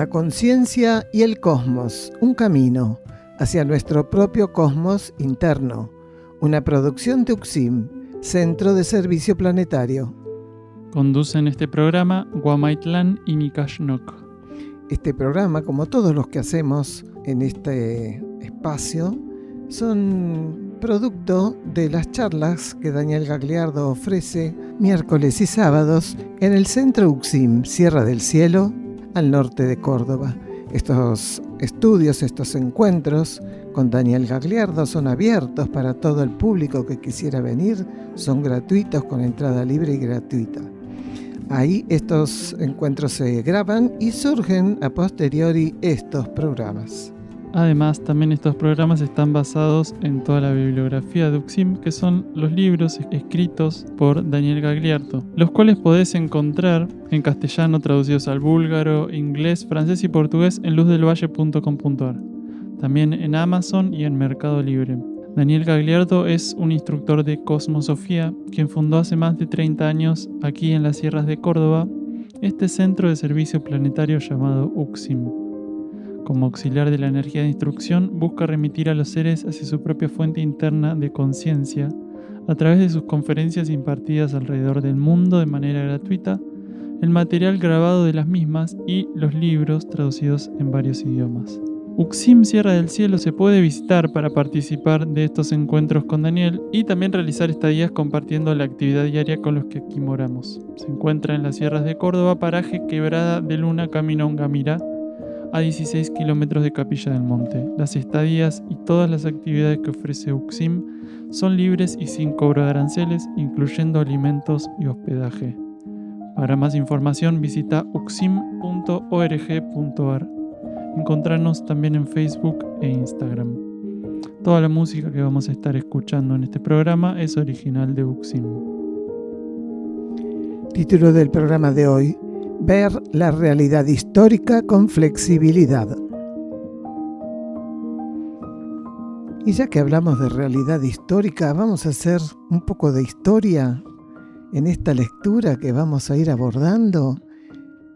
La conciencia y el cosmos, un camino hacia nuestro propio cosmos interno. Una producción de UXIM, Centro de Servicio Planetario. Conducen este programa Guamaitlán y Nikashnok. Este programa, como todos los que hacemos en este espacio, son producto de las charlas que Daniel Gagliardo ofrece miércoles y sábados en el Centro UXIM, Sierra del Cielo, al norte de Córdoba. Estos estudios, estos encuentros con Daniel Gagliardo son abiertos para todo el público que quisiera venir, son gratuitos, con entrada libre y gratuita. Ahí estos encuentros se graban y surgen a posteriori estos programas. Además, también estos programas están basados en toda la bibliografía de UXIM, que son los libros escritos por Daniel Gagliardo, los cuales podés encontrar en castellano traducidos al búlgaro, inglés, francés y portugués en luzdelvalle.com.ar. También en Amazon y en Mercado Libre. Daniel Gagliardo es un instructor de cosmosofía, quien fundó hace más de 30 años aquí en las sierras de Córdoba este centro de servicio planetario llamado UXIM. Como auxiliar de la energía de instrucción, busca remitir a los seres hacia su propia fuente interna de conciencia a través de sus conferencias impartidas alrededor del mundo de manera gratuita, el material grabado de las mismas y los libros traducidos en varios idiomas. UXIM Sierra del Cielo se puede visitar para participar de estos encuentros con Daniel y también realizar estadías compartiendo la actividad diaria con los que aquí moramos. Se encuentra en las sierras de Córdoba, paraje Quebrada de Luna, camino a Ungamirá, a 16 kilómetros de Capilla del Monte. Las estadías y todas las actividades que ofrece UXIM son libres y sin cobro de aranceles, incluyendo alimentos y hospedaje. Para más información visita uxim.org.ar. Encontrarnos también en Facebook e Instagram. Toda la música que vamos a estar escuchando en este programa es original de UXIM. Título del programa de hoy: Ver la realidad histórica con flexibilidad. Y ya que hablamos de realidad histórica, vamos a hacer un poco de historia en esta lectura que vamos a ir abordando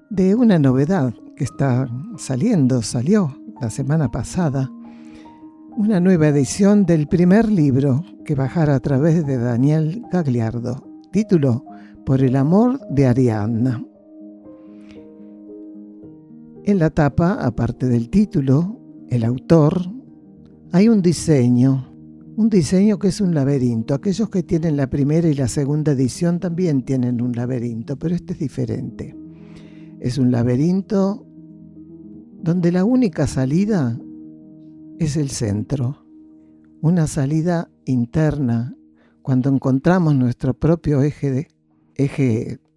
de una novedad que salió la semana pasada, una nueva edición del primer libro que bajara a través de Daniel Gagliardo, título Por el amor de Ariadna. En la tapa, aparte del título, el autor, hay un diseño que es un laberinto. Aquellos que tienen la primera y la segunda edición también tienen un laberinto, pero este es diferente. Es un laberinto donde la única salida es el centro, una salida interna, cuando encontramos nuestro propio eje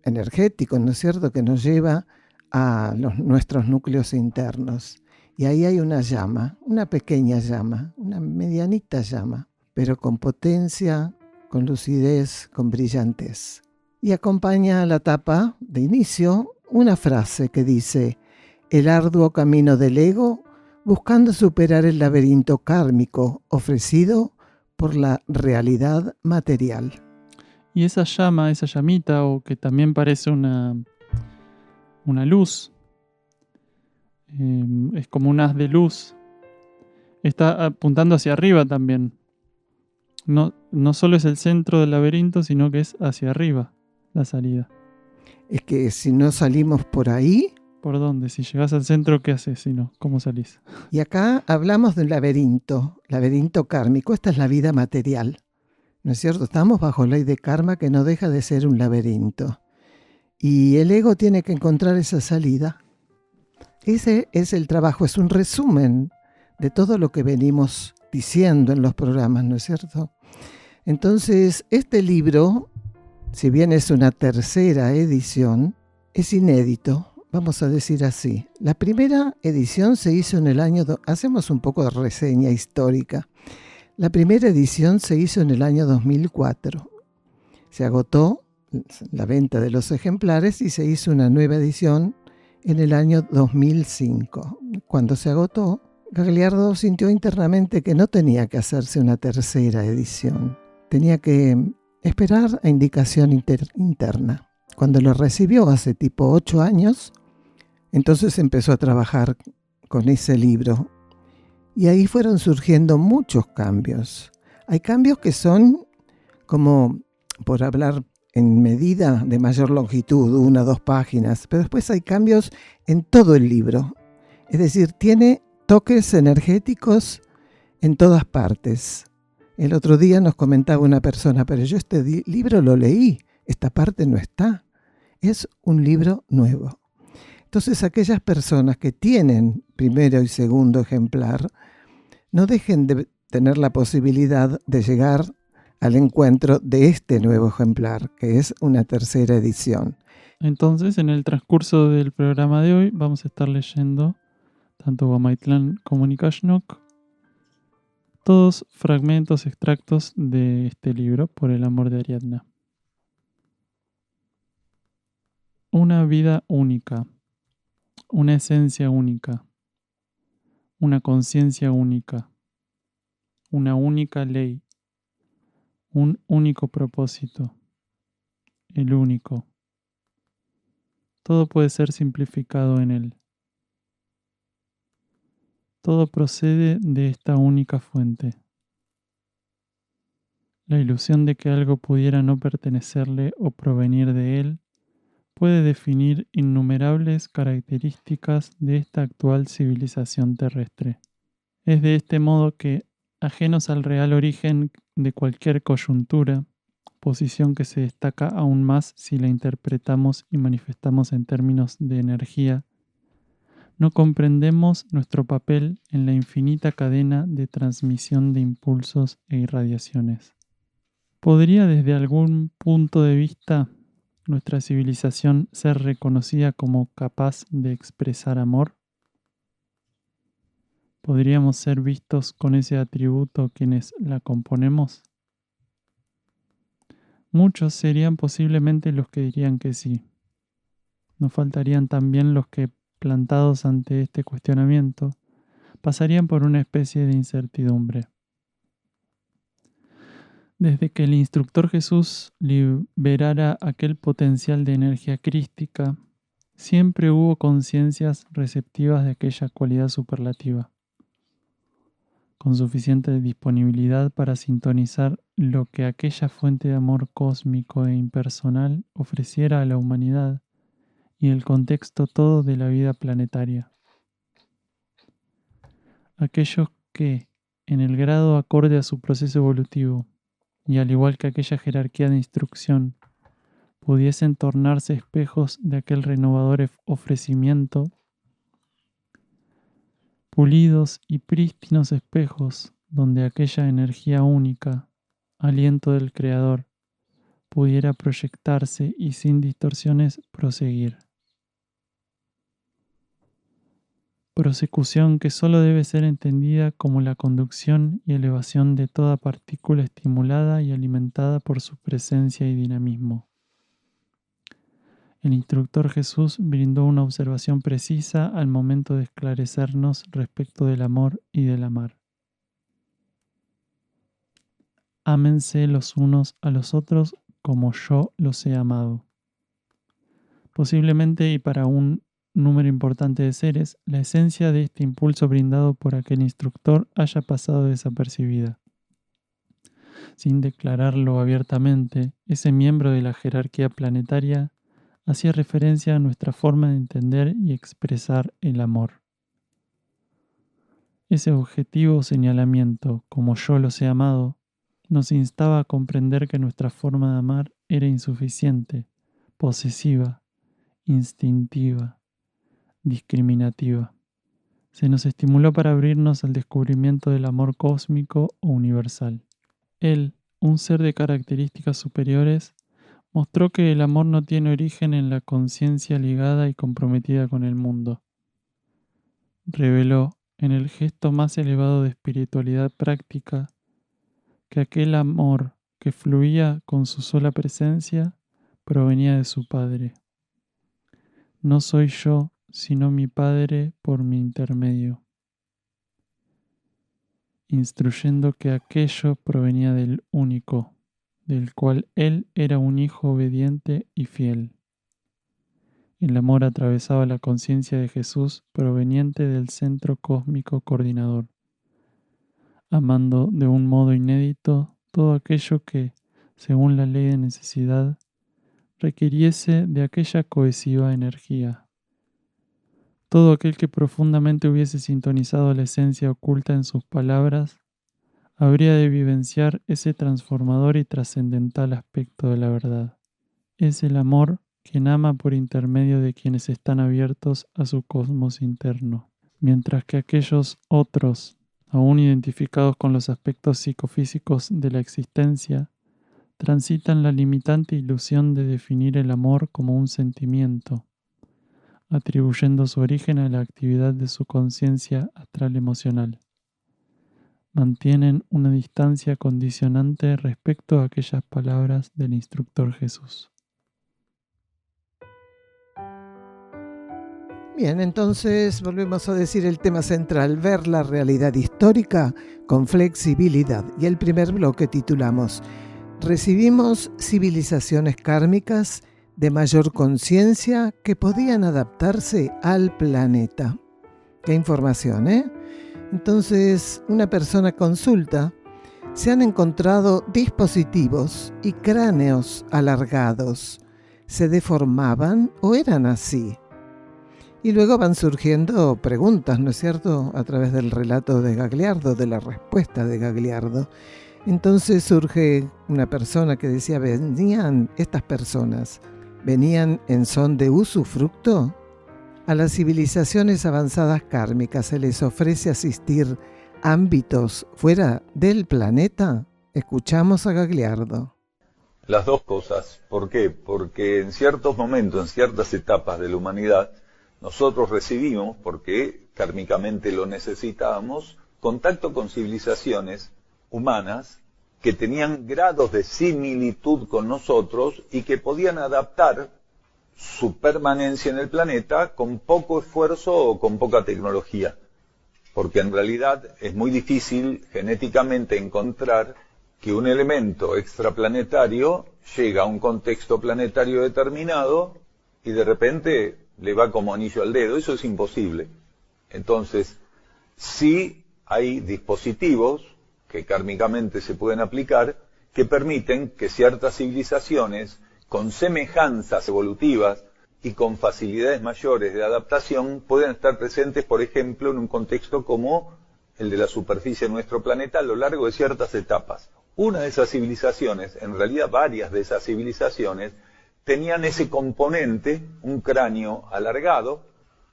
energético, ¿no es cierto?, que nos lleva a nuestros núcleos internos. Y ahí hay una llama, una pequeña llama, una medianita llama, pero con potencia, con lucidez, con brillantez. Y acompaña a la tapa de inicio una frase que dice: el arduo camino del ego buscando superar el laberinto kármico ofrecido por la realidad material. Y esa llamita, o que también parece una luz, es como un haz de luz, está apuntando hacia arriba también. No solo es el centro del laberinto, sino que es hacia arriba la salida. Es que si no salimos por ahí... ¿Por dónde? Si llegás al centro, ¿qué haces? Si no, ¿cómo salís? Y acá hablamos de un laberinto kármico. Esta es la vida material, ¿no es cierto? Estamos bajo ley de karma, que no deja de ser un laberinto. Y el ego tiene que encontrar esa salida. Ese es el trabajo, es un resumen de todo lo que venimos diciendo en los programas, ¿no es cierto? Entonces, este libro, si bien es una tercera edición, es inédito, vamos a decir así. La primera edición se hizo en el año... Hacemos un poco de reseña histórica. La primera edición se hizo en el año 2004. Se agotó la venta de los ejemplares y se hizo una nueva edición en el año 2005. Cuando se agotó, Gagliardo sintió internamente que no tenía que hacerse una tercera edición. Tenía que esperar a indicación interna. Cuando lo recibió hace tipo 8 años, Entonces empezó a trabajar con ese libro y ahí fueron surgiendo muchos cambios. Hay cambios que son como, por hablar en medida de mayor longitud, 1 o 2 páginas, pero después hay cambios en todo el libro. Es decir, tiene toques energéticos en todas partes. El otro día nos comentaba una persona, pero yo este libro lo leí, esta parte no está. Es un libro nuevo. Entonces, aquellas personas que tienen primero y segundo ejemplar, no dejen de tener la posibilidad de llegar al encuentro de este nuevo ejemplar, que es una tercera edición. Entonces, en el transcurso del programa de hoy, vamos a estar leyendo tanto Guamaitlán como Nikashnok, todos fragmentos, extractos de este libro, Por el amor de Ariadna. Una vida única, una esencia única, una conciencia única, una única ley, un único propósito, el único. Todo puede ser simplificado en él. Todo procede de esta única fuente. La ilusión de que algo pudiera no pertenecerle o provenir de él puede definir innumerables características de esta actual civilización terrestre. Es de este modo que, ajenos al real origen de cualquier coyuntura, posición que se destaca aún más si la interpretamos y manifestamos en términos de energía, no comprendemos nuestro papel en la infinita cadena de transmisión de impulsos e irradiaciones. ¿Podría desde algún punto de vista nuestra civilización ser reconocida como capaz de expresar amor? ¿Podríamos ser vistos con ese atributo quienes la componemos? Muchos serían posiblemente los que dirían que sí. No faltarían también los que, plantados ante este cuestionamiento, pasarían por una especie de incertidumbre. Desde que el instructor Jesús liberara aquel potencial de energía crística, siempre hubo conciencias receptivas de aquella cualidad superlativa, con suficiente disponibilidad para sintonizar lo que aquella fuente de amor cósmico e impersonal ofreciera a la humanidad y el contexto todo de la vida planetaria. Aquellos que, en el grado acorde a su proceso evolutivo, y al igual que aquella jerarquía de instrucción, pudiesen tornarse espejos de aquel renovador ofrecimiento, pulidos y prístinos espejos donde aquella energía única, aliento del Creador, pudiera proyectarse y sin distorsiones proseguir. Prosecución que sólo debe ser entendida como la conducción y elevación de toda partícula estimulada y alimentada por su presencia y dinamismo. El instructor Jesús brindó una observación precisa al momento de esclarecernos respecto del amor y del amar. Ámense los unos a los otros como yo los he amado. Posiblemente y para un número importante de seres, la esencia de este impulso brindado por aquel instructor haya pasado desapercibida. Sin declararlo abiertamente, ese miembro de la jerarquía planetaria hacía referencia a nuestra forma de entender y expresar el amor. Ese objetivo señalamiento, como yo los he amado, nos instaba a comprender que nuestra forma de amar era insuficiente, posesiva, instintiva, discriminativa. Se nos estimuló para abrirnos al descubrimiento del amor cósmico o universal. Él, un ser de características superiores, mostró que el amor no tiene origen en la conciencia ligada y comprometida con el mundo. Reveló, en el gesto más elevado de espiritualidad práctica, que aquel amor que fluía con su sola presencia provenía de su Padre. No soy yo, sino mi Padre por mi intermedio, instruyendo que aquello provenía del único, del cual Él era un hijo obediente y fiel. El amor atravesaba la conciencia de Jesús proveniente del centro cósmico coordinador, amando de un modo inédito todo aquello que, según la ley de necesidad, requiriese de aquella cohesiva energía. Todo aquel que profundamente hubiese sintonizado la esencia oculta en sus palabras, habría de vivenciar ese transformador y trascendental aspecto de la verdad. Es el amor quien ama por intermedio de quienes están abiertos a su cosmos interno, mientras que aquellos otros, aún identificados con los aspectos psicofísicos de la existencia, transitan la limitante ilusión de definir el amor como un sentimiento, atribuyendo su origen a la actividad de su conciencia astral emocional. Mantienen una distancia condicionante respecto a aquellas palabras del instructor Jesús. Bien, entonces volvemos a decir el tema central, ver la realidad histórica con flexibilidad. Y el primer bloque titulamos Recibimos civilizaciones kármicas de mayor conciencia que podían adaptarse al planeta. Qué información, ¿eh? Entonces, una persona consulta, se han encontrado dispositivos y cráneos alargados. ¿Se deformaban o eran así? Y luego van surgiendo preguntas, ¿no es cierto?, a través del relato de Gagliardo, de la respuesta de Gagliardo. Entonces surge una persona que decía, estas personas venían en son de usufructo. A las civilizaciones avanzadas kármicas se les ofrece asistir a ámbitos fuera del planeta. Escuchamos a Gagliardo. Las dos cosas. ¿Por qué? Porque en ciertos momentos, en ciertas etapas de la humanidad, nosotros recibimos, porque kármicamente lo necesitábamos, contacto con civilizaciones humanas que tenían grados de similitud con nosotros y que podían adaptar su permanencia en el planeta con poco esfuerzo o con poca tecnología. Porque en realidad es muy difícil genéticamente encontrar que un elemento extraplanetario llega a un contexto planetario determinado y de repente le va como anillo al dedo. Eso es imposible. Entonces, sí hay dispositivos que kármicamente se pueden aplicar que permiten que ciertas civilizaciones con semejanzas evolutivas y con facilidades mayores de adaptación pueden estar presentes, por ejemplo, en un contexto como el de la superficie de nuestro planeta a lo largo de ciertas etapas. Una de esas civilizaciones, en realidad varias de esas civilizaciones, tenían ese componente, un cráneo alargado,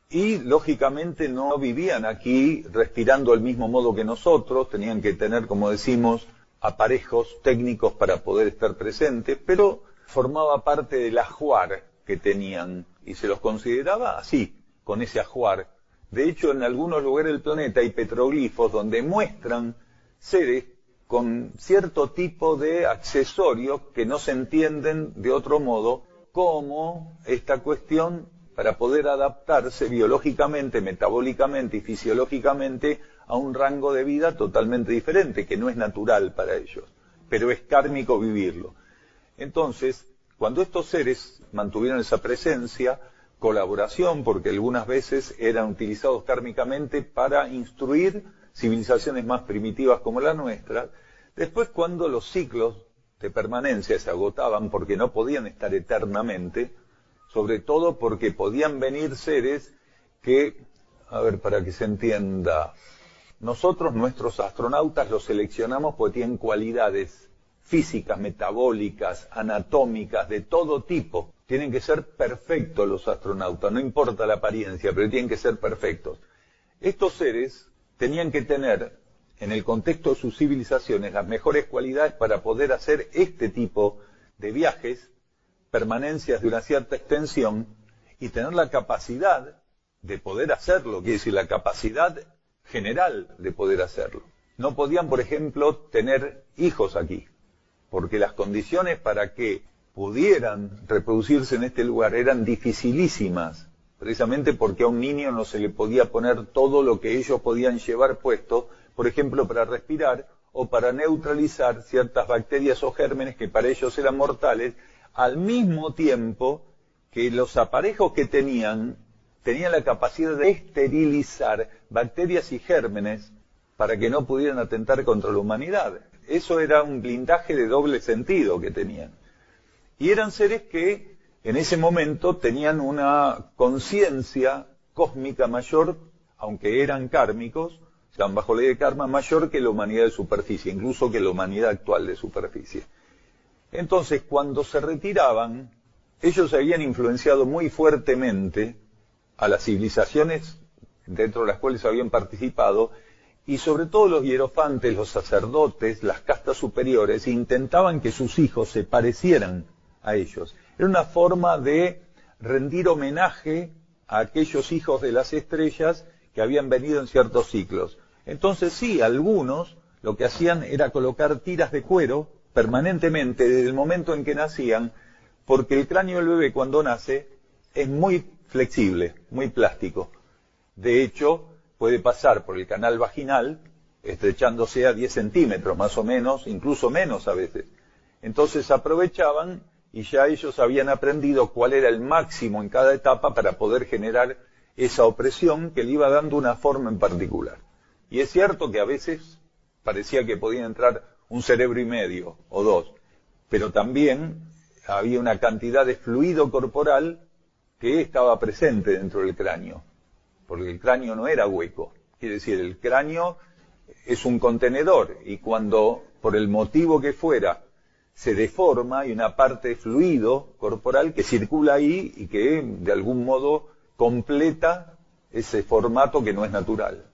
y lógicamente no vivían aquí respirando del mismo modo que nosotros, tenían que tener, como decimos, aparejos técnicos para poder estar presentes, pero formaba parte del ajuar que tenían y se los consideraba así, con ese ajuar. De hecho, en algunos lugares del planeta hay petroglifos donde muestran seres con cierto tipo de accesorios que no se entienden de otro modo, como esta cuestión para poder adaptarse biológicamente, metabólicamente y fisiológicamente a un rango de vida totalmente diferente, que no es natural para ellos, pero es kármico vivirlo. Entonces, cuando estos seres mantuvieron esa presencia, colaboración, porque algunas veces eran utilizados kármicamente para instruir civilizaciones más primitivas como la nuestra, después cuando los ciclos de permanencia se agotaban porque no podían estar eternamente, sobre todo porque podían venir seres que, a ver, para que se entienda, nosotros, nuestros astronautas, los seleccionamos porque tienen cualidades físicas, metabólicas, anatómicas, de todo tipo. Tienen que ser perfectos los astronautas, no importa la apariencia, pero tienen que ser perfectos. Estos seres tenían que tener, en el contexto de sus civilizaciones, las mejores cualidades para poder hacer este tipo de viajes, permanencias de una cierta extensión, y tener la capacidad de poder hacerlo, quiere decir, la capacidad general de poder hacerlo. No podían, por ejemplo, tener hijos aquí, porque las condiciones para que pudieran reproducirse en este lugar eran dificilísimas, precisamente porque a un niño no se le podía poner todo lo que ellos podían llevar puesto, por ejemplo, para respirar o para neutralizar ciertas bacterias o gérmenes que para ellos eran mortales, al mismo tiempo que los aparejos que tenían la capacidad de esterilizar bacterias y gérmenes para que no pudieran atentar contra la humanidad. Eso era un blindaje de doble sentido que tenían. Y eran seres que en ese momento tenían una conciencia cósmica mayor, aunque eran kármicos, están bajo ley de karma, mayor que la humanidad de superficie, incluso que la humanidad actual de superficie. Entonces, cuando se retiraban, ellos habían influenciado muy fuertemente a las civilizaciones dentro de las cuales habían participado, y sobre todo los hierofantes, los sacerdotes, las castas superiores, intentaban que sus hijos se parecieran a ellos. Era una forma de rendir homenaje a aquellos hijos de las estrellas que habían venido en ciertos ciclos. Entonces sí, algunos lo que hacían era colocar tiras de cuero permanentemente desde el momento en que nacían, porque el cráneo del bebé cuando nace es muy flexible, muy plástico. De hecho, puede pasar por el canal vaginal, estrechándose a 10 centímetros más o menos, incluso menos a veces. Entonces aprovechaban y ya ellos habían aprendido cuál era el máximo en cada etapa para poder generar esa opresión que le iba dando una forma en particular. Y es cierto que a veces parecía que podía entrar un cerebro y medio o dos, pero también había una cantidad de fluido corporal que estaba presente dentro del cráneo, porque el cráneo no era hueco. Quiere decir, el cráneo es un contenedor y cuando, por el motivo que fuera, se deforma, hay una parte de fluido corporal que circula ahí y que de algún modo completa ese formato que no es natural.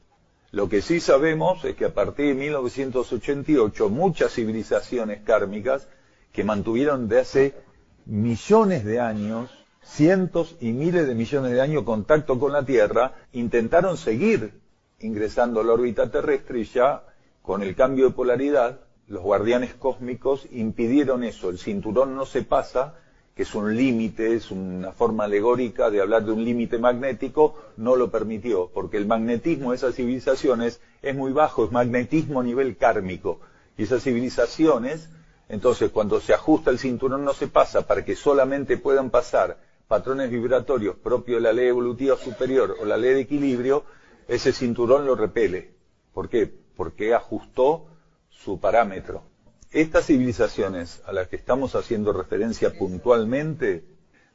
Lo que sí sabemos es que a partir de 1988 muchas civilizaciones kármicas que mantuvieron de hace millones de años, cientos y miles de millones de años contacto con la Tierra, intentaron seguir ingresando a la órbita terrestre y ya con el cambio de polaridad los guardianes cósmicos impidieron eso. El cinturón no se pasa, que es un límite, es una forma alegórica de hablar de un límite magnético, no lo permitió, porque el magnetismo de esas civilizaciones es muy bajo, es magnetismo a nivel kármico. Y esas civilizaciones, entonces cuando se ajusta el cinturón no se pasa, para que solamente puedan pasar patrones vibratorios propios de la ley evolutiva superior o la ley de equilibrio, ese cinturón lo repele. ¿Por qué? Porque ajustó su parámetro. Estas civilizaciones a las que estamos haciendo referencia puntualmente,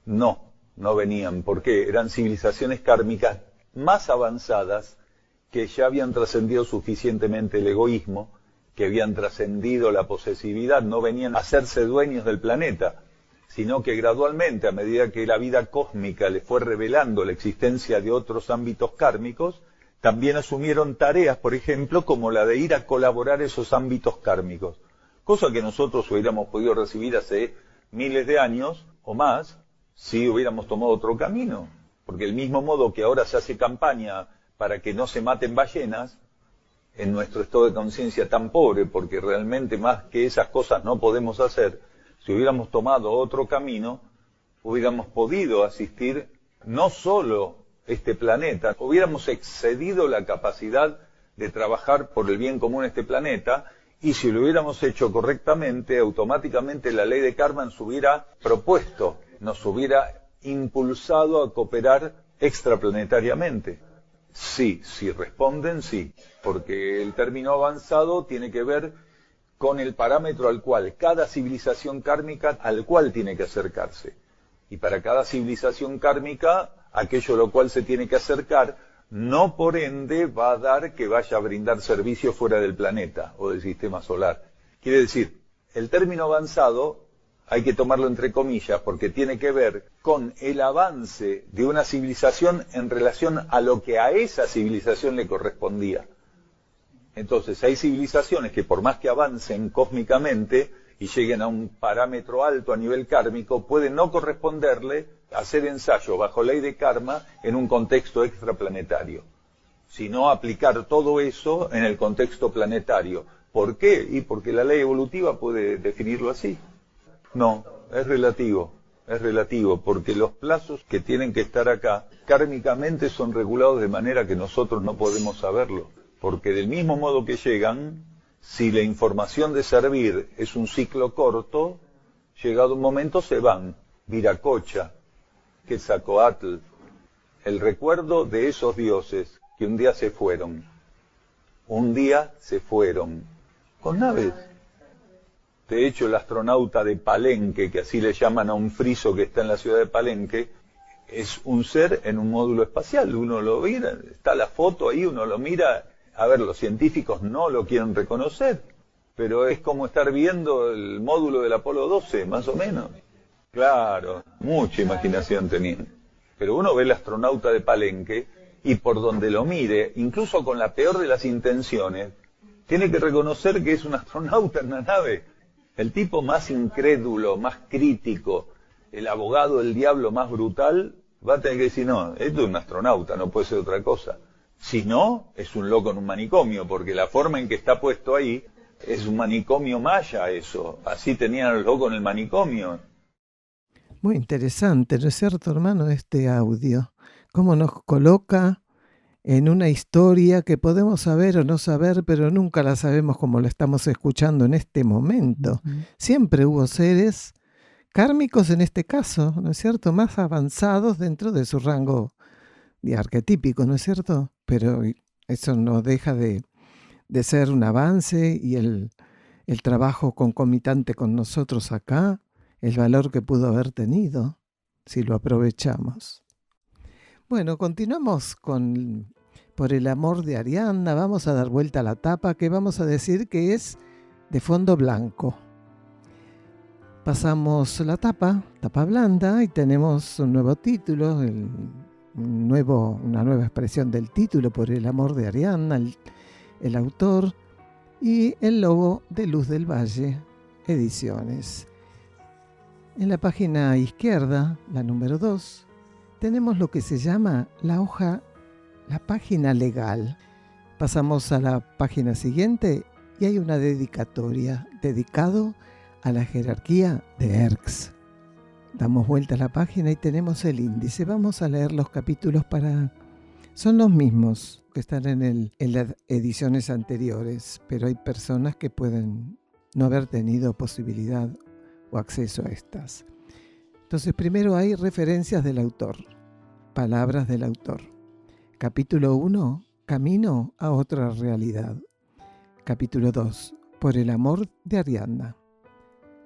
no venían, porque eran civilizaciones kármicas más avanzadas que ya habían trascendido suficientemente el egoísmo, que habían trascendido la posesividad, no venían a hacerse dueños del planeta, sino que gradualmente, a medida que la vida cósmica les fue revelando la existencia de otros ámbitos kármicos, también asumieron tareas, por ejemplo, como la de ir a colaborar esos ámbitos kármicos. Cosa que nosotros hubiéramos podido recibir hace miles de años o más si hubiéramos tomado otro camino. Porque el mismo modo que ahora se hace campaña para que no se maten ballenas, en nuestro estado de conciencia tan pobre, porque realmente más que esas cosas no podemos hacer, si hubiéramos tomado otro camino, hubiéramos podido asistir no solo este planeta, hubiéramos excedido la capacidad de trabajar por el bien común en este planeta. Y si lo hubiéramos hecho correctamente, automáticamente la ley de karma nos hubiera propuesto, nos hubiera impulsado a cooperar extraplanetariamente. Sí, si responden, sí, porque el término avanzado tiene que ver con el parámetro al cual cada civilización kármica al cual tiene que acercarse. Y para cada civilización kármica, aquello a lo cual se tiene que acercar, no por ende va a dar que vaya a brindar servicio fuera del planeta o del sistema solar. Quiere decir, el término avanzado hay que tomarlo entre comillas porque tiene que ver con el avance de una civilización en relación a lo que a esa civilización le correspondía. Entonces hay civilizaciones que por más que avancen cósmicamente y lleguen a un parámetro alto a nivel kármico, pueden no corresponderle hacer ensayo bajo ley de karma en un contexto extraplanetario, sino aplicar todo eso en el contexto planetario. ¿Por qué? Y porque la ley evolutiva puede definirlo así. No, es relativo, porque los plazos que tienen que estar acá kármicamente son regulados de manera que nosotros no podemos saberlo, porque del mismo modo que llegan, si la información de servir es un ciclo corto, llegado un momento se van, viracocha. Quetzalcóatl, el recuerdo de esos dioses que un día se fueron. Un día se fueron con naves. De hecho, el astronauta de Palenque, que así le llaman a un friso que está en la ciudad de Palenque, es un ser en un módulo espacial. Uno lo mira, está la foto ahí, uno lo mira. A ver, los científicos no lo quieren reconocer, pero es como estar viendo el módulo del Apolo 12, más o menos. Claro, mucha imaginación tenían. Pero uno ve el astronauta de Palenque y por donde lo mire, incluso con la peor de las intenciones, tiene que reconocer que es un astronauta en la nave. El tipo más incrédulo, más crítico, el abogado del diablo más brutal, va a tener que decir, no, esto es un astronauta, no puede ser otra cosa. Si no, es un loco en un manicomio, porque la forma en que está puesto ahí es un manicomio maya eso. Así tenían a los locos en el manicomio. Muy interesante, ¿no es cierto, hermano? Este audio. Cómo nos coloca en una historia que podemos saber o no saber, pero nunca la sabemos como la estamos escuchando en este momento. Siempre hubo seres kármicos en este caso, ¿no es cierto? Más avanzados dentro de su rango de arquetípico, ¿no es cierto? Pero eso no deja de ser un avance y el trabajo concomitante con nosotros acá, el valor que pudo haber tenido, si lo aprovechamos. Bueno, continuamos con Por el amor de Ariadna. Vamos a dar vuelta a la tapa, que vamos a decir que es de fondo blanco. Pasamos la tapa blanda, y tenemos un nuevo título, una nueva expresión del título, Por el amor de Ariadna, el autor, y el logo de Luz del Valle Ediciones. En la página izquierda, la número 2, tenemos lo que se llama la página legal. Pasamos a la página siguiente y hay una dedicatoria dedicado a la jerarquía de Erx. Damos vuelta a la página y tenemos el índice. Vamos a leer los capítulos son los mismos que están en las ediciones anteriores, pero hay personas que pueden no haber tenido posibilidad o acceso a estas. Entonces, primero hay referencias del autor, palabras del autor. Capítulo 1, Camino a otra realidad. Capítulo 2, Por el amor de Ariadna.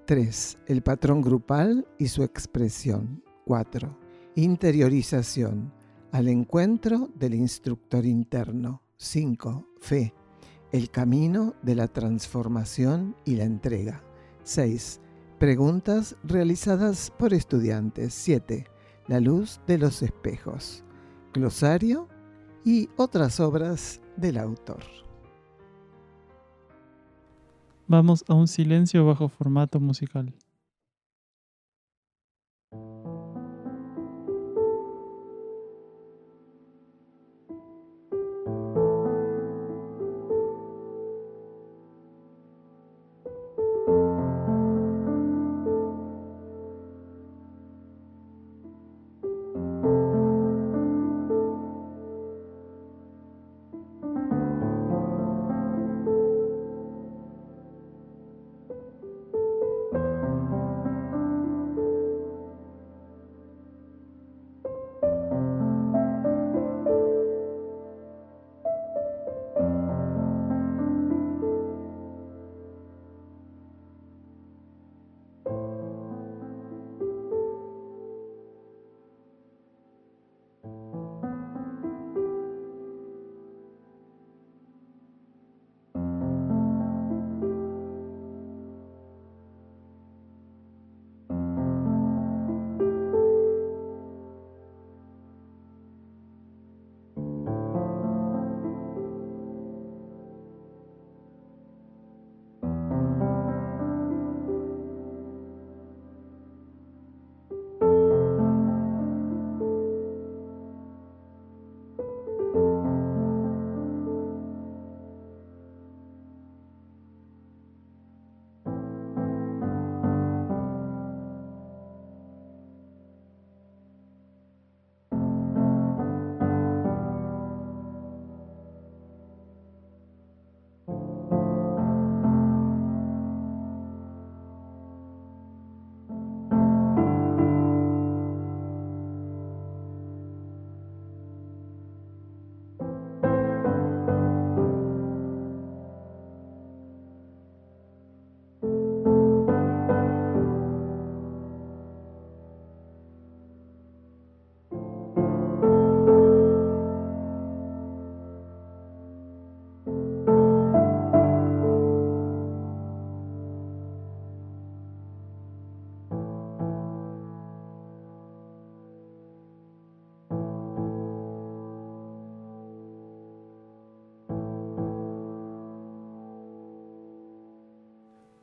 3, el patrón grupal y su expresión. 4, interiorización, al encuentro del instructor interno. 5, fe, el camino de la transformación y la entrega. 6, preguntas realizadas por estudiantes. 7, la luz de los espejos. Glosario y otras obras del autor. Vamos a un silencio bajo formato musical.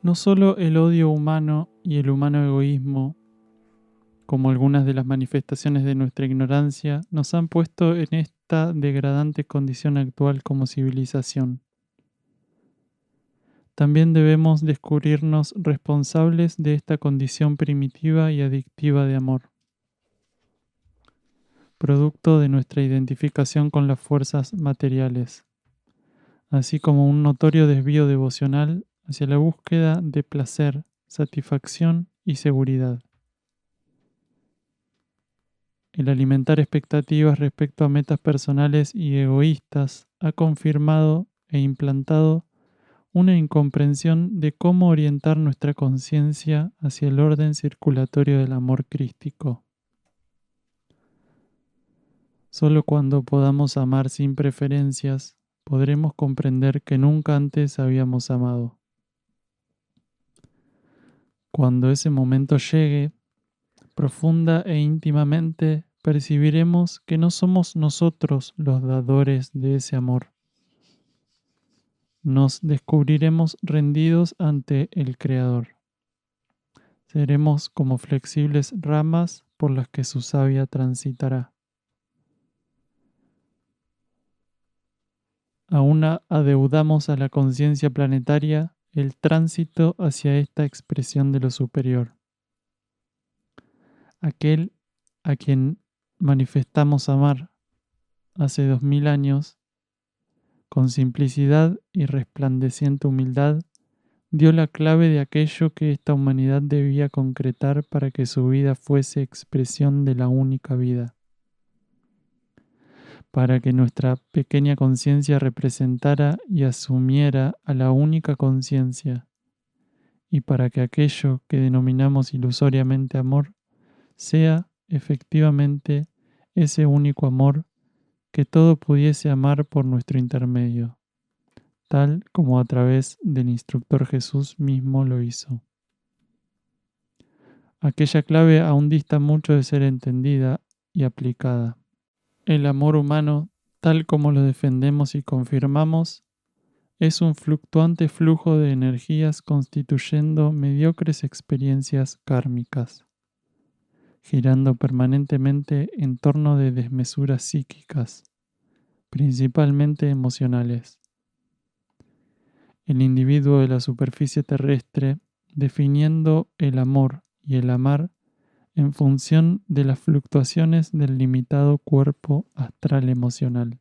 No solo el odio humano y el humano egoísmo, como algunas de las manifestaciones de nuestra ignorancia, nos han puesto en esta degradante condición actual como civilización. También debemos descubrirnos responsables de esta condición primitiva y adictiva de amor, producto de nuestra identificación con las fuerzas materiales, así como un notorio desvío devocional hacia la búsqueda de placer, satisfacción y seguridad. El alimentar expectativas respecto a metas personales y egoístas ha confirmado e implantado una incomprensión de cómo orientar nuestra conciencia hacia el orden circulatorio del amor crístico. Solo cuando podamos amar sin preferencias, podremos comprender que nunca antes habíamos amado. Cuando ese momento llegue, profunda e íntimamente percibiremos que no somos nosotros los dadores de ese amor. Nos descubriremos rendidos ante el Creador. Seremos como flexibles ramas por las que su savia transitará. Aún adeudamos a la conciencia planetaria el tránsito hacia esta expresión de lo superior. Aquel a quien manifestamos amar hace 2000 años, con simplicidad y resplandeciente humildad, dio la clave de aquello que esta humanidad debía concretar para que su vida fuese expresión de la única vida, para que nuestra pequeña conciencia representara y asumiera a la única conciencia, y para que aquello que denominamos ilusoriamente amor sea efectivamente ese único amor que todo pudiese amar por nuestro intermedio, tal como a través del instructor Jesús mismo lo hizo. Aquella clave aún dista mucho de ser entendida y aplicada. El amor humano, tal como lo defendemos y confirmamos, es un fluctuante flujo de energías constituyendo mediocres experiencias kármicas, girando permanentemente en torno de desmesuras psíquicas, principalmente emocionales. El individuo de la superficie terrestre, definiendo el amor y el amar en función de las fluctuaciones del limitado cuerpo astral emocional.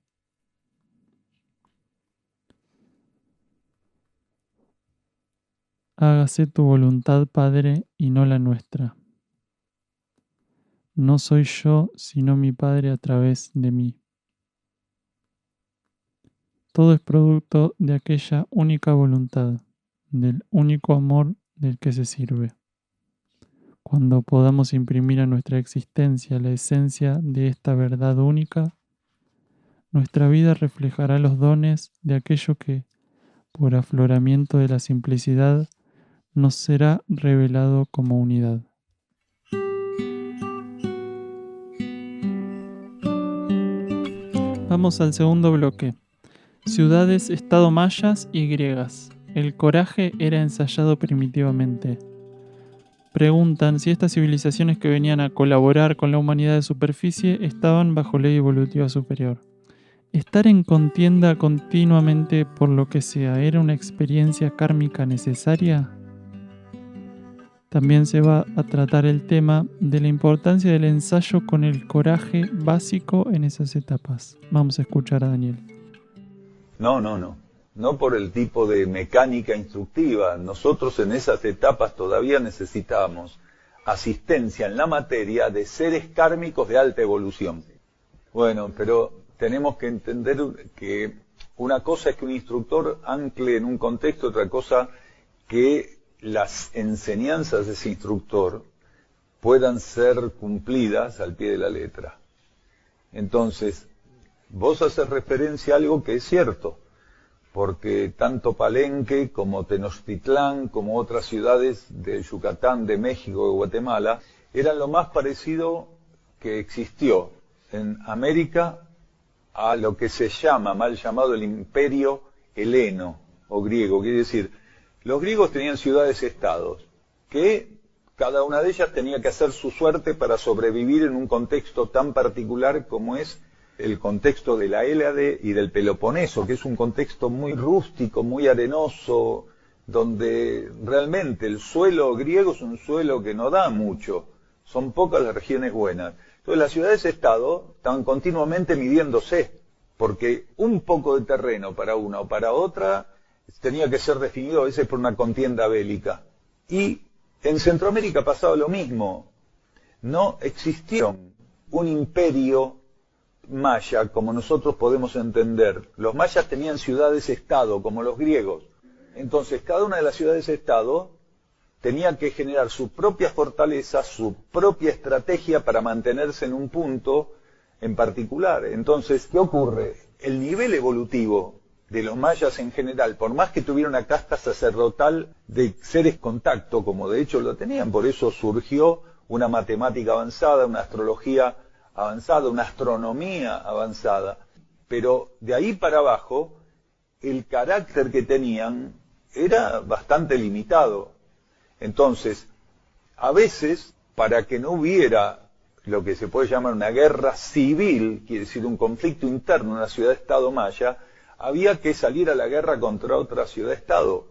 Hágase tu voluntad, Padre, y no la nuestra. No soy yo, sino mi Padre a través de mí. Todo es producto de aquella única voluntad, del único amor del que se sirve. Cuando podamos imprimir a nuestra existencia la esencia de esta verdad única, nuestra vida reflejará los dones de aquello que, por afloramiento de la simplicidad, nos será revelado como unidad. Vamos al segundo bloque. Ciudades-estado mayas y griegas. El coraje era ensayado primitivamente. Preguntan si estas civilizaciones que venían a colaborar con la humanidad de superficie estaban bajo ley evolutiva superior. Estar en contienda continuamente por lo que sea era una experiencia kármica necesaria. También se va a tratar el tema de la importancia del ensayo con el coraje básico en esas etapas. Vamos a escuchar a Daniel. No por el tipo de mecánica instructiva. Nosotros en esas etapas todavía necesitamos asistencia en la materia de seres kármicos de alta evolución. Bueno, pero tenemos que entender que una cosa es que un instructor ancle en un contexto, otra cosa que las enseñanzas de ese instructor puedan ser cumplidas al pie de la letra. Entonces, vos haces referencia a algo que es cierto, porque tanto Palenque como Tenochtitlán, como otras ciudades de Yucatán, de México, de Guatemala, eran lo más parecido que existió en América a lo que se llama, mal llamado, el Imperio Heleno o griego. Quiere decir, Los griegos tenían ciudades-estados, que cada una de ellas tenía que hacer su suerte para sobrevivir en un contexto tan particular como es el contexto de la Hélade y del Peloponeso, que es un contexto muy rústico, muy arenoso, donde realmente el suelo griego es un suelo que no da mucho, son pocas las regiones buenas. Entonces las ciudades-estado estaban continuamente midiéndose, porque un poco de terreno para una o para otra tenía que ser definido a veces por una contienda bélica. Y en Centroamérica pasaba lo mismo. No existió un imperio maya como nosotros podemos entender. Los mayas tenían ciudades-estado como los griegos. Entonces cada una de las ciudades-estado tenía que generar su propia fortaleza, su propia estrategia para mantenerse en un punto en particular. Entonces, ¿qué ocurre? El nivel evolutivo de los mayas en general, por más que tuviera una casta sacerdotal de seres contacto, como de hecho lo tenían, por eso surgió una matemática avanzada, una astrología avanzada, una astronomía avanzada. Pero de ahí para abajo, el carácter que tenían era bastante limitado. Entonces, a veces, para que no hubiera lo que se puede llamar una guerra civil, quiere decir un conflicto interno en una ciudad-estado maya, había que salir a la guerra contra otra ciudad-estado.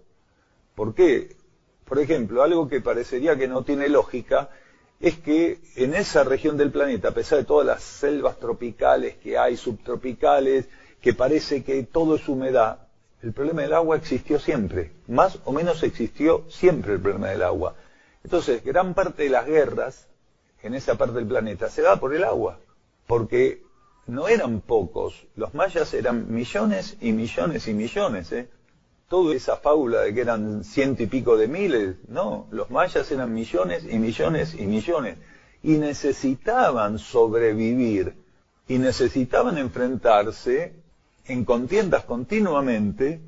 ¿Por qué? Por ejemplo, algo que parecería que no tiene lógica es que en esa región del planeta, a pesar de todas las selvas tropicales que hay, subtropicales, que parece que todo es humedad, el problema del agua existió siempre. Más o menos existió siempre el problema del agua. Entonces, gran parte de las guerras en esa parte del planeta se da por el agua, porque no eran pocos, los mayas eran millones y millones y millones, Toda esa fábula de que eran 100 y pico de miles, no, los mayas eran millones y millones y millones, y necesitaban sobrevivir, y necesitaban enfrentarse en contiendas continuamente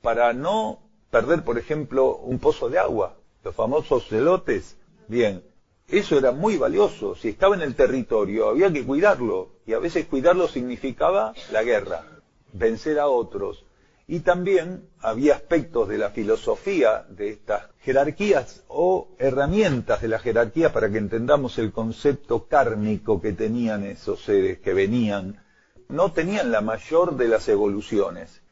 para no perder, por ejemplo, un pozo de agua, los famosos celotes. Bien, eso era muy valioso. Si estaba en el territorio, había que cuidarlo. Y a veces cuidarlo significaba la guerra, vencer a otros. Y también había aspectos de la filosofía de estas jerarquías o herramientas de la jerarquía para que entendamos el concepto kármico que tenían esos seres que venían. No tenían la mayor de las evoluciones.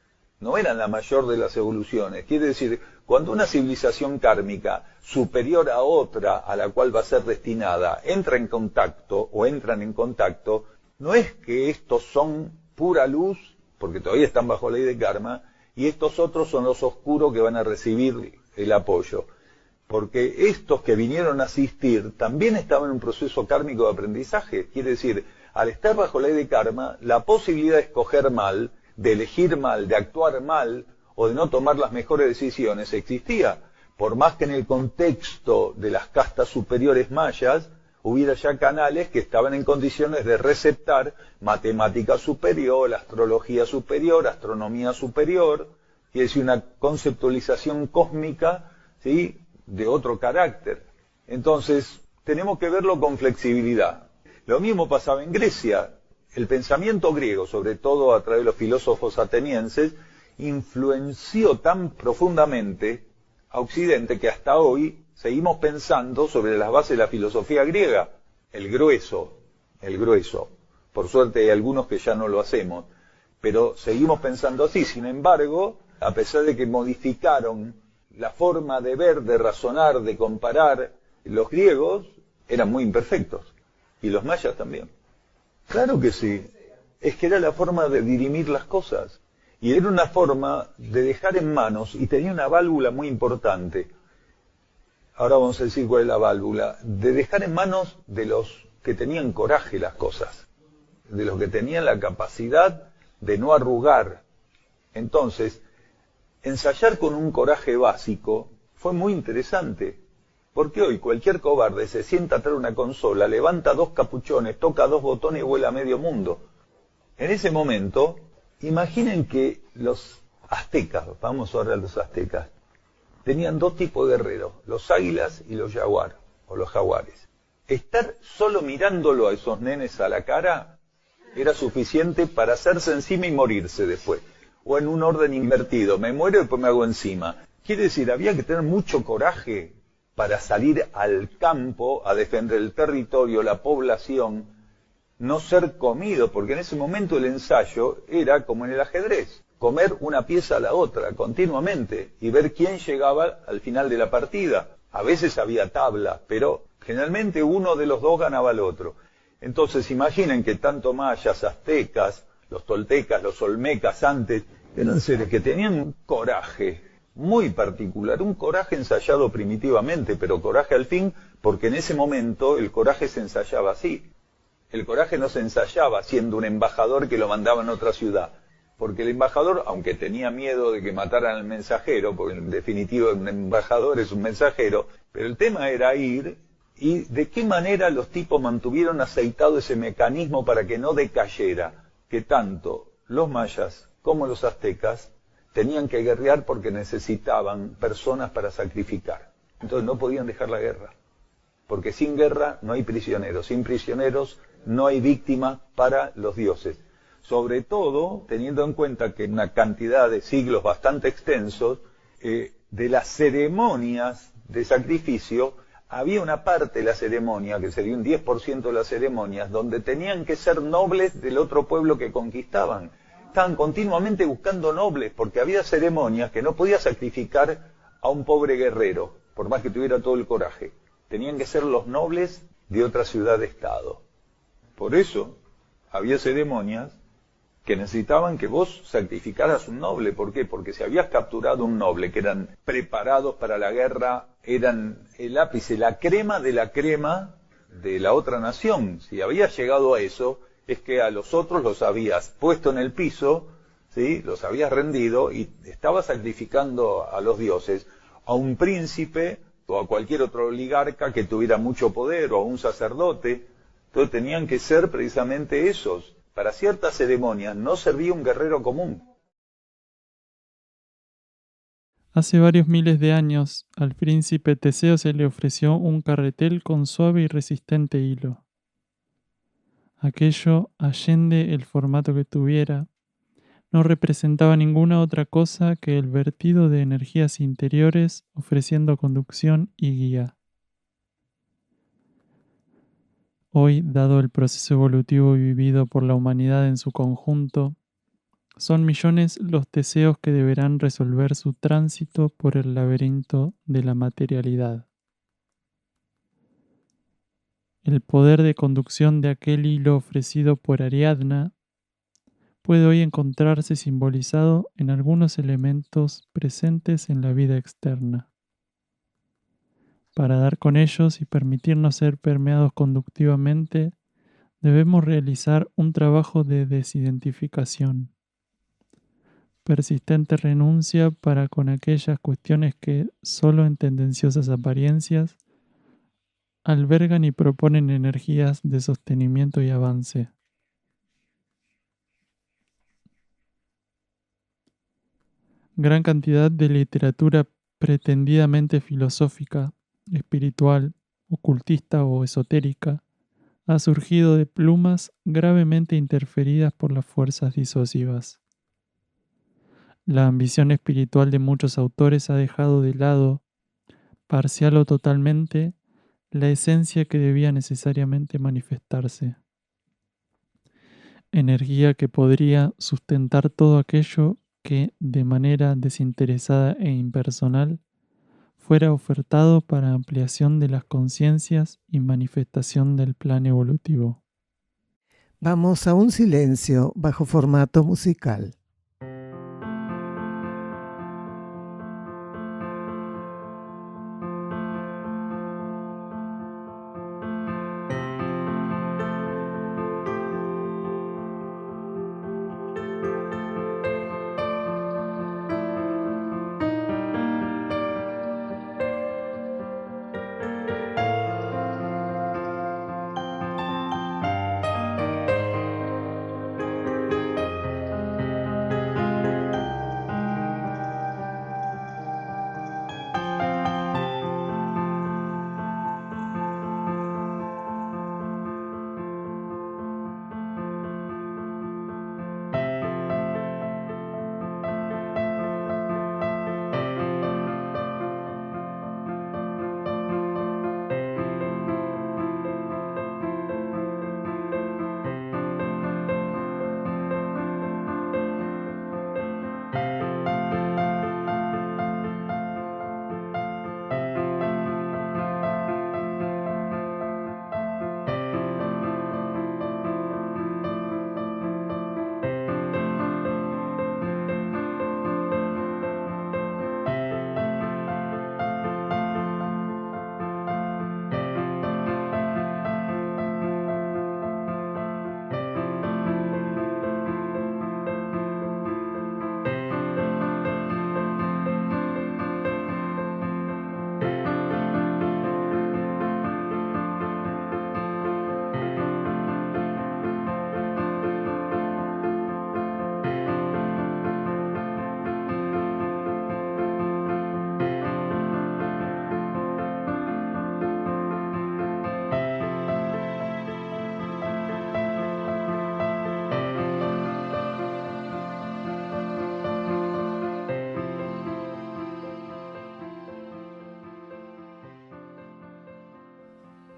No eran la mayor de las evoluciones. Quiere decir, cuando una civilización kármica superior a otra a la cual va a ser destinada entra en contacto o entran en contacto, no es que estos son pura luz, porque todavía están bajo ley de karma, y estos otros son los oscuros que van a recibir el apoyo. Porque estos que vinieron a asistir también estaban en un proceso kármico de aprendizaje. Quiere decir, al estar bajo ley de karma, la posibilidad de escoger mal, de elegir mal, de actuar mal o de no tomar las mejores decisiones existía. Por más que en el contexto de las castas superiores mayas hubiera ya canales que estaban en condiciones de receptar matemática superior, astrología superior, astronomía superior, quiere decir una conceptualización cósmica, ¿sí?, de otro carácter. Entonces, tenemos que verlo con flexibilidad. Lo mismo pasaba en Grecia. El pensamiento griego, sobre todo a través de los filósofos atenienses, influenció tan profundamente a Occidente que hasta hoy seguimos pensando sobre las bases de la filosofía griega, el grueso. Por suerte hay algunos que ya no lo hacemos, pero seguimos pensando así. Sin embargo, a pesar de que modificaron la forma de ver, de razonar, de comparar, los griegos eran muy imperfectos, y los mayas también. Claro que sí, es que era la forma de dirimir las cosas, y era una forma de dejar en manos, y tenía una válvula muy importante. Ahora vamos a decir cuál es la válvula, de dejar en manos de los que tenían coraje las cosas, de los que tenían la capacidad de no arrugar. Entonces, ensayar con un coraje básico fue muy interesante, porque hoy cualquier cobarde se sienta atrás de una consola, levanta 2 capuchones, toca 2 botones y vuela a medio mundo. En ese momento, imaginen que los aztecas, vamos ahora a los aztecas, tenían 2 tipos de guerreros, los águilas y los jaguar, o los jaguares. Estar solo mirándolo a esos nenes a la cara era suficiente para hacerse encima y morirse después. O en un orden invertido, me muero y después me hago encima. Quiere decir, había que tener mucho coraje para salir al campo a defender el territorio, la población, no ser comido, porque en ese momento el ensayo era como en el ajedrez, comer una pieza a la otra continuamente y ver quién llegaba al final de la partida. A veces había tabla, pero generalmente uno de los dos ganaba al otro. Entonces imaginen que tanto mayas, aztecas, los toltecas, los olmecas antes, eran seres que tenían un coraje muy particular, un coraje ensayado primitivamente, pero coraje al fin, porque en ese momento el coraje se ensayaba así. El coraje no se ensayaba siendo un embajador que lo mandaban a otra ciudad, porque el embajador, aunque tenía miedo de que mataran al mensajero, porque en definitiva un embajador es un mensajero, pero el tema era ir, y de qué manera los tipos mantuvieron aceitado ese mecanismo para que no decayera, que tanto los mayas como los aztecas tenían que guerrear porque necesitaban personas para sacrificar. Entonces no podían dejar la guerra, porque sin guerra no hay prisioneros, sin prisioneros no hay víctima para los dioses. Sobre todo teniendo en cuenta que en una cantidad de siglos bastante extensos, de las ceremonias de sacrificio, había una parte de la ceremonia, que sería un 10% de las ceremonias, donde tenían que ser nobles del otro pueblo que conquistaban. Estaban continuamente buscando nobles, porque había ceremonias que no podía sacrificar a un pobre guerrero, por más que tuviera todo el coraje. Tenían que ser los nobles de otra ciudad-estado. Por eso había ceremonias que necesitaban que vos sacrificaras un noble. ¿Por qué? Porque si habías capturado un noble que eran preparados para la guerra, eran el ápice, la crema de la otra nación. Si habías llegado a eso, es que a los otros los habías puesto en el piso, ¿sí? Los habías rendido y estabas sacrificando a los dioses, a un príncipe o a cualquier otro oligarca que tuviera mucho poder o a un sacerdote. Entonces tenían que ser precisamente esos. Para ciertas ceremonias no servía un guerrero común. Hace varios miles de años, al príncipe Teseo se le ofreció un carretel con suave y resistente hilo. Aquello, allende el formato que tuviera, no representaba ninguna otra cosa que el vertido de energías interiores ofreciendo conducción y guía. Hoy, dado el proceso evolutivo vivido por la humanidad en su conjunto, son millones los Teseos que deberán resolver su tránsito por el laberinto de la materialidad. El poder de conducción de aquel hilo ofrecido por Ariadna puede hoy encontrarse simbolizado en algunos elementos presentes en la vida externa. Para dar con ellos y permitirnos ser permeados conductivamente, debemos realizar un trabajo de desidentificación. Persistente renuncia para con aquellas cuestiones que, solo en tendenciosas apariencias, albergan y proponen energías de sostenimiento y avance. Gran cantidad de literatura pretendidamente filosófica, espiritual, ocultista o esotérica ha surgido de plumas gravemente interferidas por las fuerzas disuasivas. La ambición espiritual de muchos autores ha dejado de lado, parcial o totalmente, la esencia que debía necesariamente manifestarse. Energía que podría sustentar todo aquello que, de manera desinteresada e impersonal, fuera ofertado para ampliación de las conciencias y manifestación del plan evolutivo. Vamos a un silencio bajo formato musical.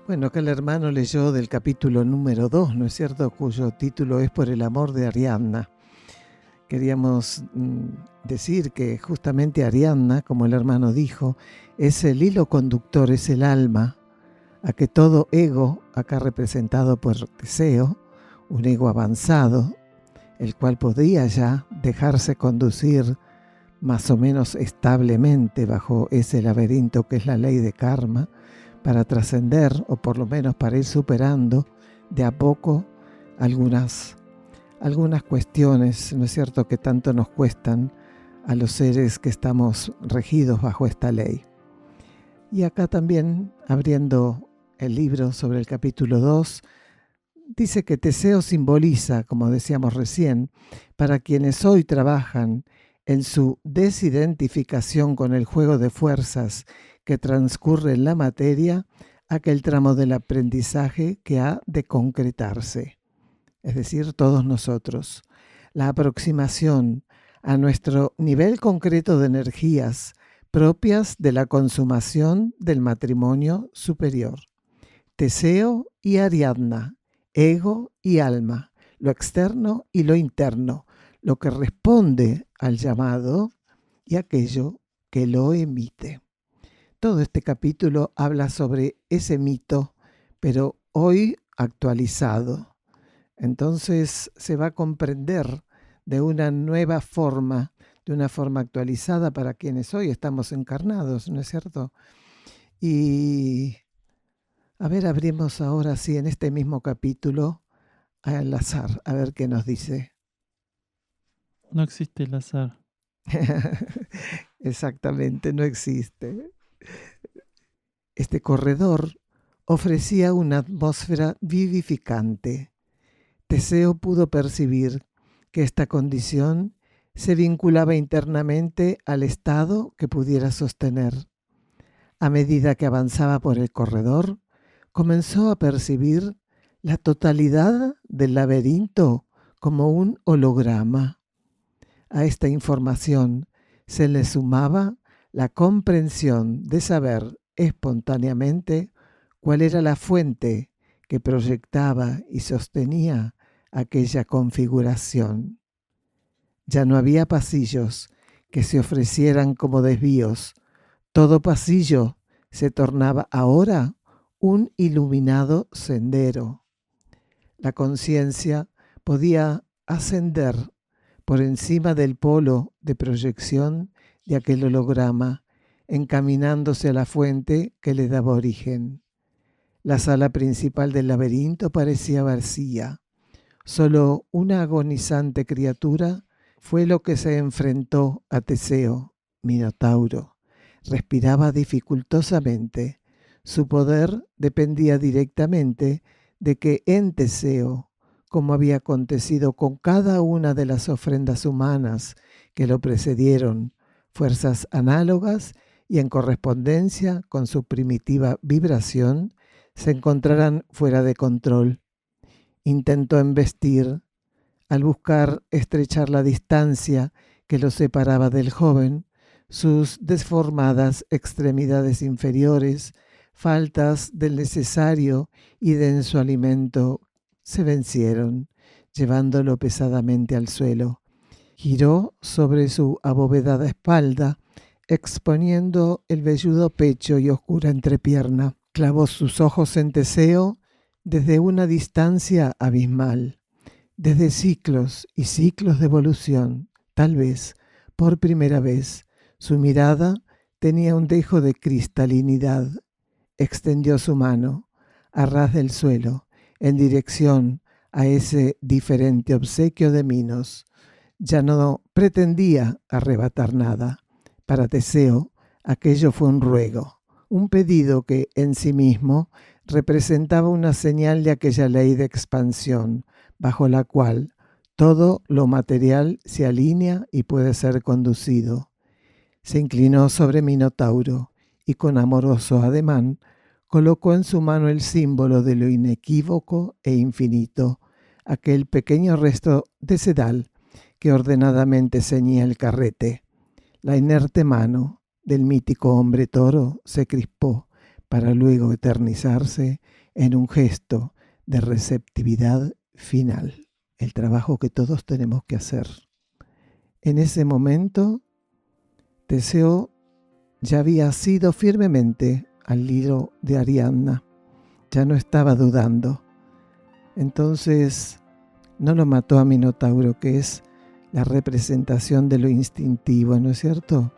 Bueno, acá el hermano leyó del capítulo número 2, ¿no es cierto?, cuyo título es Por el amor de Ariadna. Queríamos decir que justamente Ariadna, como el hermano dijo, es el hilo conductor, es el alma, a que todo ego, acá representado por Teseo, un ego avanzado, el cual podía ya dejarse conducir más o menos establemente bajo ese laberinto que es la ley de karma, para trascender, o por lo menos para ir superando de a poco algunas cuestiones, ¿no es cierto?, que tanto nos cuestan a los seres que estamos regidos bajo esta ley. Y acá también, abriendo el libro sobre el capítulo 2, dice que Teseo simboliza, como decíamos recién, para quienes hoy trabajan en su desidentificación con el juego de fuerzas que transcurre en la materia, aquel tramo del aprendizaje que ha de concretarse, es decir, todos nosotros. La aproximación a nuestro nivel concreto de energías propias de la consumación del matrimonio superior. Teseo y Ariadna, ego y alma, lo externo y lo interno, lo que responde al llamado y aquello que lo emite. Todo este capítulo habla sobre ese mito, pero hoy actualizado. Entonces se va a comprender de una nueva forma, de una forma actualizada para quienes hoy estamos encarnados, ¿no es cierto? Y a ver, abrimos ahora sí en este mismo capítulo al azar, a ver qué nos dice. No existe el azar. Exactamente, no existe. Este corredor ofrecía una atmósfera vivificante. Teseo pudo percibir que esta condición se vinculaba internamente al estado que pudiera sostener. A medida que avanzaba por el corredor, comenzó a percibir la totalidad del laberinto como un holograma. A esta información se le sumaba la comprensión de saber espontáneamente cuál era la fuente que proyectaba y sostenía aquella configuración. Ya no había pasillos que se ofrecieran como desvíos. Todo pasillo se tornaba ahora un iluminado sendero. La conciencia podía ascender por encima del polo de proyección de aquel holograma, encaminándose a la fuente que le daba origen. La sala principal del laberinto parecía vacía. Solo una agonizante criatura fue lo que se enfrentó a Teseo, Minotauro. Respiraba dificultosamente. Su poder dependía directamente de que en Teseo, como había acontecido con cada una de las ofrendas humanas que lo precedieron, fuerzas análogas y en correspondencia con su primitiva vibración, se encontraran fuera de control. Intentó embestir, al buscar estrechar la distancia que lo separaba del joven, sus desformadas extremidades inferiores, faltas del necesario y denso alimento, se vencieron, llevándolo pesadamente al suelo. Giró sobre su abovedada espalda, exponiendo el velludo pecho y oscura entrepierna. Clavó sus ojos en Teseo desde una distancia abismal, desde ciclos y ciclos de evolución. Tal vez, por primera vez, su mirada tenía un dejo de cristalinidad. Extendió su mano, a ras del suelo, en dirección a ese diferente obsequio de Minos. Ya no pretendía arrebatar nada. Para Teseo, aquello fue un ruego, un pedido que en sí mismo representaba una señal de aquella ley de expansión, bajo la cual todo lo material se alinea y puede ser conducido. Se inclinó sobre Minotauro y con amoroso ademán colocó en su mano el símbolo de lo inequívoco e infinito, aquel pequeño resto de sedal que ordenadamente ceñía el carrete. La inerte mano del mítico hombre toro se crispó, para luego eternizarse en un gesto de receptividad final, el trabajo que todos tenemos que hacer. En ese momento, Teseo ya había asido firmemente al hilo de Ariadna, ya no estaba dudando. Entonces no lo mató a Minotauro, que es la representación de lo instintivo, ¿no es cierto?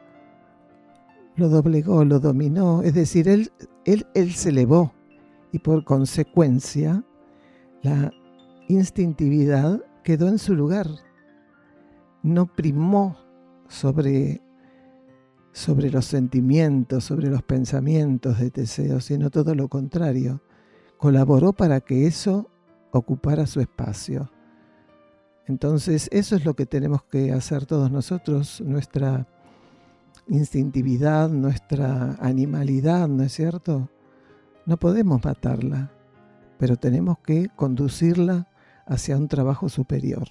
Lo doblegó, lo dominó, es decir, él se elevó y por consecuencia la instintividad quedó en su lugar. No primó sobre los sentimientos, sobre los pensamientos de Teseo, sino todo lo contrario. Colaboró para que eso ocupara su espacio. Entonces, eso es lo que tenemos que hacer todos nosotros, nuestra instintividad, nuestra animalidad, ¿no es cierto? No podemos matarla, pero tenemos que conducirla hacia un trabajo superior,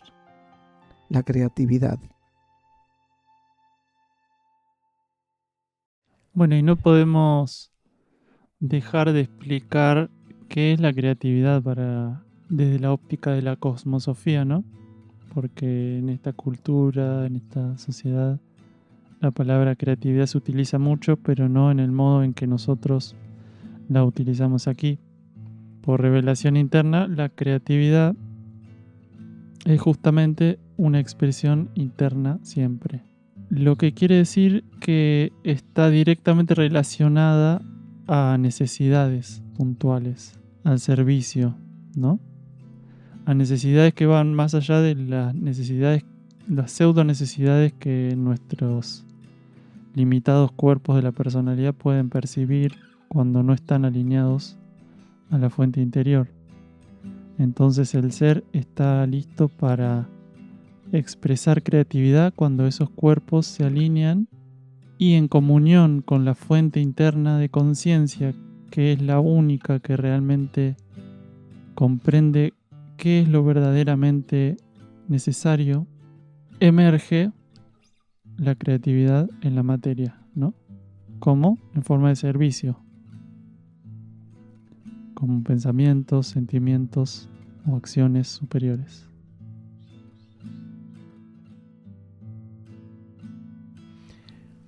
la creatividad. Bueno, y no podemos dejar de explicar qué es la creatividad desde la óptica de la cosmosofía, ¿no? Porque en esta cultura, en esta sociedad, la palabra creatividad se utiliza mucho, pero no en el modo en que nosotros la utilizamos aquí. Por revelación interna, la creatividad es justamente una expresión interna siempre. Lo que quiere decir que está directamente relacionada a necesidades puntuales, al servicio, ¿no? A necesidades que van más allá de las necesidades, las pseudo necesidades que nuestros limitados cuerpos de la personalidad pueden percibir cuando no están alineados a la fuente interior. Entonces el ser está listo para expresar creatividad cuando esos cuerpos se alinean y en comunión con la fuente interna de conciencia, que es la única que realmente comprende qué es lo verdaderamente necesario, emerge la creatividad en la materia, ¿no? ¿Cómo? En forma de servicio, como pensamientos, sentimientos o acciones superiores.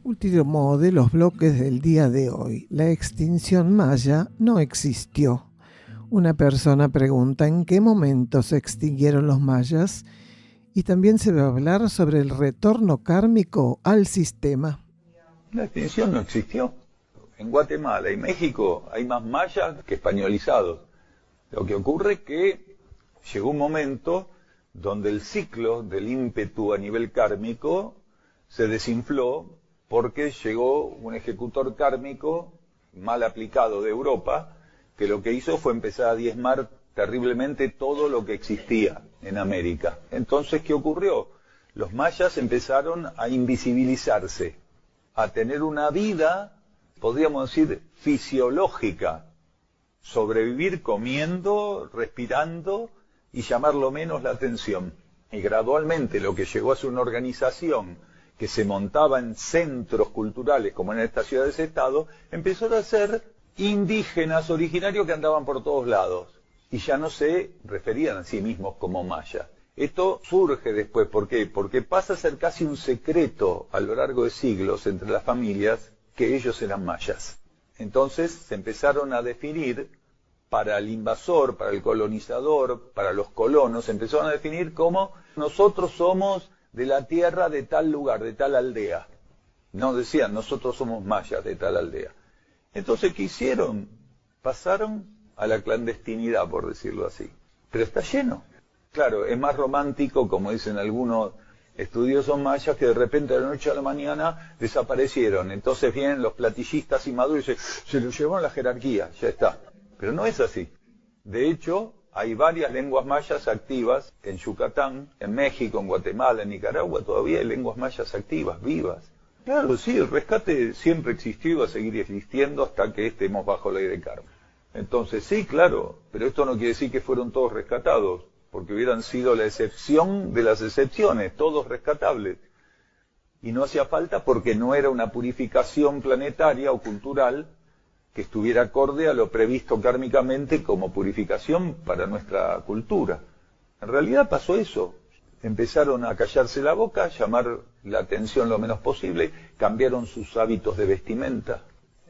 Último de los bloques del día de hoy. La extinción maya no existió. Una persona pregunta en qué momento se extinguieron los mayas y también se va a hablar sobre el retorno kármico al sistema. La extinción no existió. En Guatemala y México hay más mayas que españolizados. Lo que ocurre es que llegó un momento donde el ciclo del ímpetu a nivel kármico se desinfló porque llegó un ejecutor kármico mal aplicado de Europa, que lo que hizo fue empezar a diezmar terriblemente todo lo que existía en América. Entonces, ¿qué ocurrió? Los mayas empezaron a invisibilizarse, a tener una vida, podríamos decir, fisiológica, sobrevivir comiendo, respirando y llamar lo menos la atención. Y gradualmente lo que llegó a ser una organización que se montaba en centros culturales, como en estas ciudades-estado, empezó a ser indígenas originarios que andaban por todos lados y ya no se referían a sí mismos como mayas. Esto surge después, ¿por qué? Porque pasa a ser casi un secreto a lo largo de siglos entre las familias que ellos eran mayas. Entonces se empezaron a definir para el invasor, para el colonizador, para los colonos, se empezaron a definir como nosotros somos de la tierra de tal lugar, de tal aldea. No decían, nosotros somos mayas de tal aldea. Entonces, ¿qué hicieron? Pasaron a la clandestinidad, por decirlo así. Pero está lleno. Claro, es más romántico, como dicen algunos estudiosos mayas, que de repente de la noche a la mañana desaparecieron. Entonces vienen los platillistas inmaduros y dicen, se lo llevaron la jerarquía, ya está. Pero no es así. De hecho, hay varias lenguas mayas activas en Yucatán, en México, en Guatemala, en Nicaragua, todavía hay lenguas mayas activas, vivas. Claro, sí, el rescate siempre existió y va a seguir existiendo hasta que estemos bajo la ley de karma. Entonces, sí, claro, pero esto no quiere decir que fueron todos rescatados, porque hubieran sido la excepción de las excepciones, todos rescatables. Y no hacía falta porque no era una purificación planetaria o cultural que estuviera acorde a lo previsto kármicamente como purificación para nuestra cultura. En realidad pasó eso. Empezaron a callarse la boca, llamar la atención lo menos posible, cambiaron sus hábitos de vestimenta.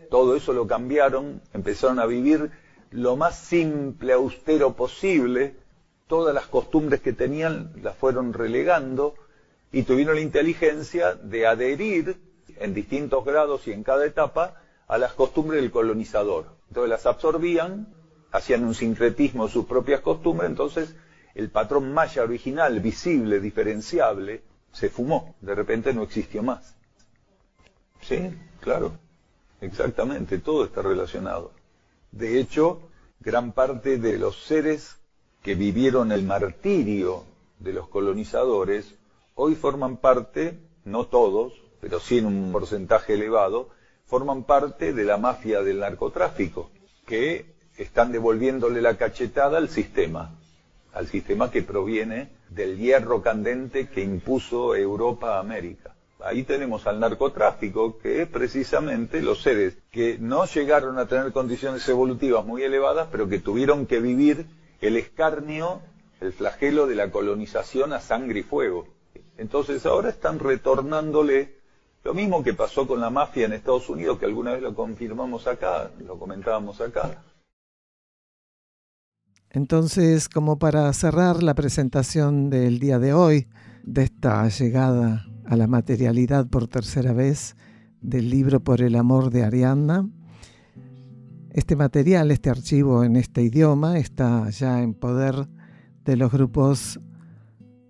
Todo eso lo cambiaron, empezaron a vivir lo más simple, austero posible. Todas las costumbres que tenían las fueron relegando y tuvieron la inteligencia de adherir en distintos grados y en cada etapa a las costumbres del colonizador. Entonces las absorbían, hacían un sincretismo de sus propias costumbres, entonces el patrón maya original, visible, diferenciable, se fumó, de repente no existió más. Sí, claro, exactamente, todo está relacionado. De hecho, gran parte de los seres que vivieron el martirio de los colonizadores, hoy forman parte, no todos, pero sí en un porcentaje elevado, forman parte de la mafia del narcotráfico, que están devolviéndole la cachetada al sistema que proviene del hierro candente que impuso Europa a América. Ahí tenemos al narcotráfico, que es precisamente los seres que no llegaron a tener condiciones evolutivas muy elevadas, pero que tuvieron que vivir el escarnio, el flagelo de la colonización a sangre y fuego. Entonces ahora están retornándole lo mismo que pasó con la mafia en Estados Unidos, que alguna vez lo confirmamos acá, lo comentábamos acá. Entonces, como para cerrar la presentación del día de hoy, de esta llegada a la materialidad por tercera vez del libro Por el amor de Ariadna, este material, este archivo en este idioma está ya en poder de los grupos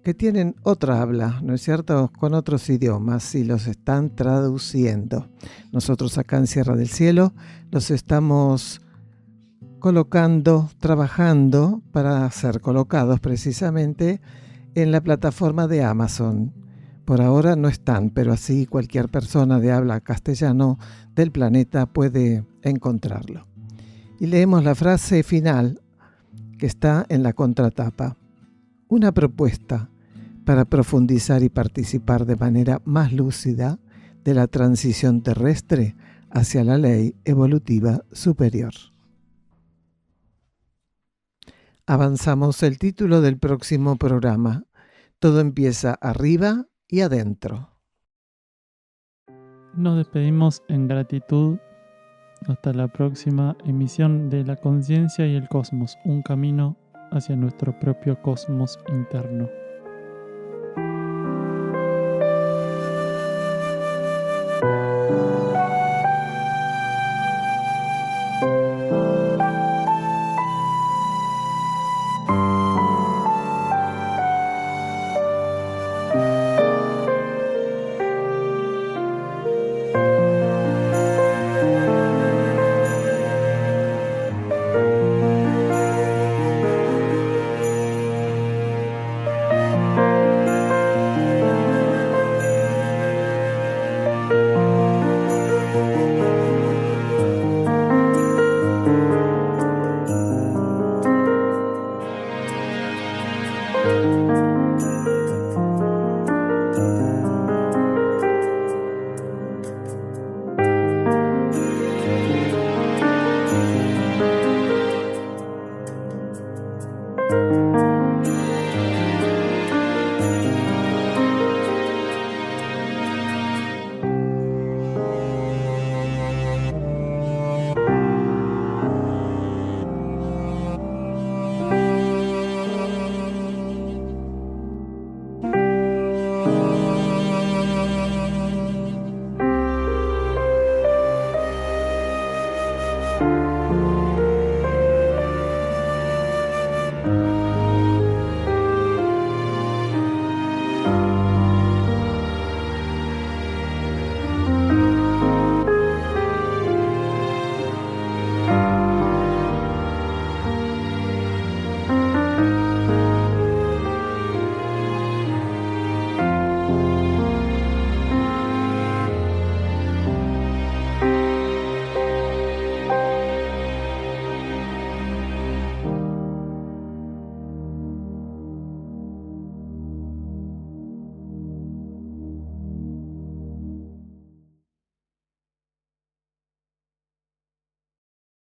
que tienen otra habla, ¿no es cierto?, con otros idiomas y los están traduciendo. Nosotros acá en Sierra del Cielo los estamos colocando, trabajando para ser colocados precisamente en la plataforma de Amazon. Por ahora no están, pero así cualquier persona de habla castellano del planeta puede encontrarlo. Y leemos la frase final que está en la contratapa. Una propuesta para profundizar y participar de manera más lúcida de la transición terrestre hacia la ley evolutiva superior. Avanzamos el título del próximo programa. Todo empieza arriba y adentro. Nos despedimos en gratitud. Hasta la próxima emisión de La Conciencia y el Cosmos, un camino hacia nuestro propio cosmos interno.